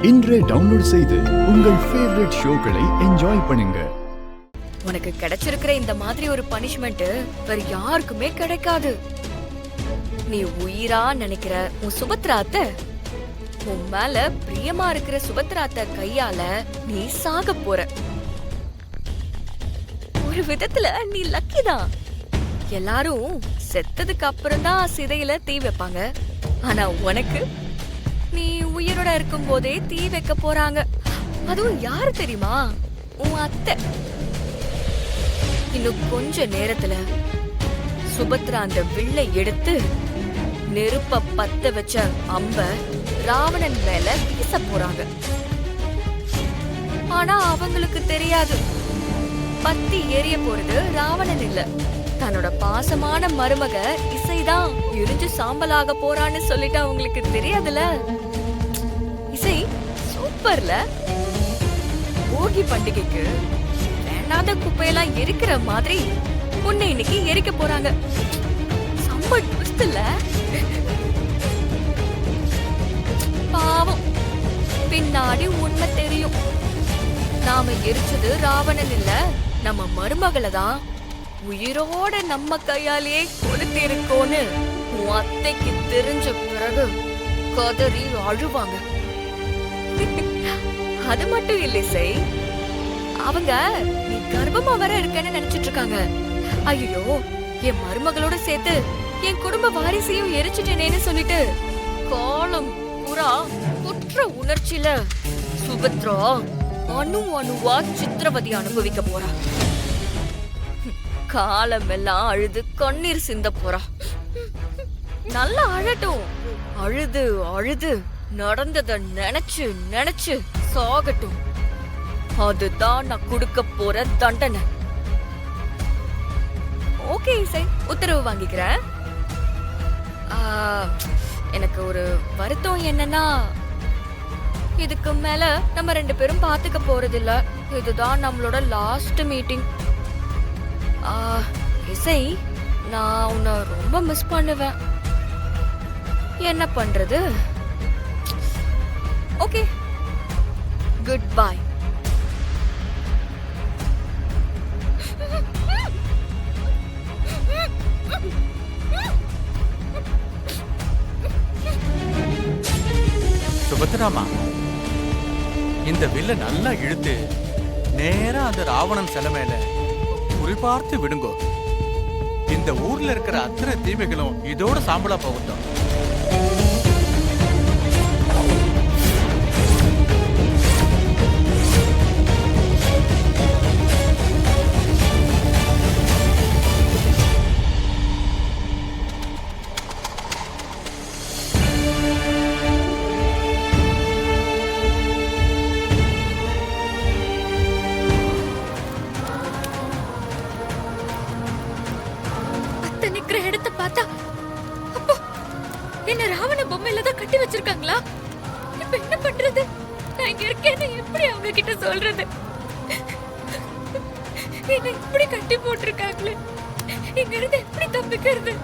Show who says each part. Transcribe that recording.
Speaker 1: இன்றே டவுன்லோட் செய்து உங்கள் ஃபேவரட் ஷோக்களை என்ஜாய் பண்ணுங்க.
Speaker 2: உனக்கு கிடைச்சிருக்கிற இந்த மாதிரி ஒரு பனிஷ்மெண்ட் வேற யாருக்குமே கிடைக்காது. நீ உயிரா நினைக்கிற உன் சுபத்ரா அத்தை, உன் மேல பிரியமா இருக்கிற சுபத்ரா அத்தை கையால நீ சாக போற. ஒரு விதத்துல நீ லக்கி தான். எல்லாரும் செத்ததுக்கு அப்புறம் தான் சிதையில தீ வைப்பாங்க. ஆனா உனக்கு நீ உயிரோட இருக்கும் போதே தீ வைக்க போறாங்க. அதுவும் யாரு தெரியுமா? உன் அத்தை. இன்னும் கொஞ்ச நேரத்துல சுபத்ரா அந்த வில்லை எடுத்து நெருப்ப பத்த வச்ச அம்ப ராவணன் மேல வீச போறாங்க. ஆனா அவங்களுக்கு தெரியாது, பத்தி எரிய போறது ராவணன் இல்ல, தன்னோட பாசமான மருமக இசைதான் எரிஞ்சு சாம்பலாக போறான்னு சொல்லிட்டு அவங்களுக்கு தெரியாதுல. இசை சூப்பர்ல. போகி பண்டிகைக்கு வேண்டாத குப்பையெல்லாம் எரிக்கிற மாதிரி உன்னை இன்னைக்கு எரிக்க போறாங்க. செம்ம ட்விஸ்ட் இல்ல? பாவம், பின்னாடி உண்மை தெரியும். நாம எரிச்சது ராவணன் இல்ல, நம்ம மருமகளை தான் உயிரோட நம்ம கையாலேயே கொளுத்தி இருக்கோன்னு உன் அத்தைக்கு தெரிஞ்ச பிறகு கதறி அழுவாங்க. அது மட்டும் இல்லை செய், அவங்க நீ கர்ப்பமா வர இருக்கன்னு நினைச்சிட்டு இருக்காங்க. ஐயோ, என் மருமகளோட சேர்த்து என் குடும்ப வாரிசையும் எரிச்சிட்டேனேன்னு சொல்லிட்டு காலம் புறா குற்ற உணர்ச்சியில சுபத்ரா அணுவா சித்திரவதி அனுபவிக்க போறா. காலமெல்லாம் அழுது கண்ணீர் சிந்த போறா. நல்லா அழட்டும். அழுது அழுது நடந்தத நினைச்சு நினைச்சு சாகட்டும். அதுதான் நான் கொடுக்க போற தண்டனை. ஓகே இசை, உத்தரவு வாங்கிக்கிறேன். எனக்கு ஒரு வருத்தம் என்னன்னா, இதுக்கு மேல நம்ம ரெண்டு பேரும் பாத்துக்க போறதில்ல. இதுதான் நம்மளோட லாஸ்ட் மீட்டிங். இசை, நான் உன்னை ரொம்ப மிஸ் பண்ணுவேன். என்ன பண்றது? Okay, good bye.
Speaker 3: சுபத்ராமா, இந்த வில்ல நல்லா இழுத்து நேரா அந்த ராவணன் சிலை மேல குறிபார்த்து விடுங்கோ. இந்த ஊர்ல இருக்கிற அத்தனை தீமைகளும் இதோட சாம்பலா போகட்டும்.
Speaker 2: நிக்கிற இடத்தை பார்த்தா அப்போ என்ன ராவண பொம்மையில தான் கட்டி வச்சிருக்காங்களா? இப்ப என்ன பண்றது? நான் இங்க இருக்கேன்னு எப்படி அவங்க கிட்ட சொல்றது? என்ன இப்படி கட்டி போட்டிருக்காங்களே, இங்க இருந்து எப்படி தப்பிக்கிறது?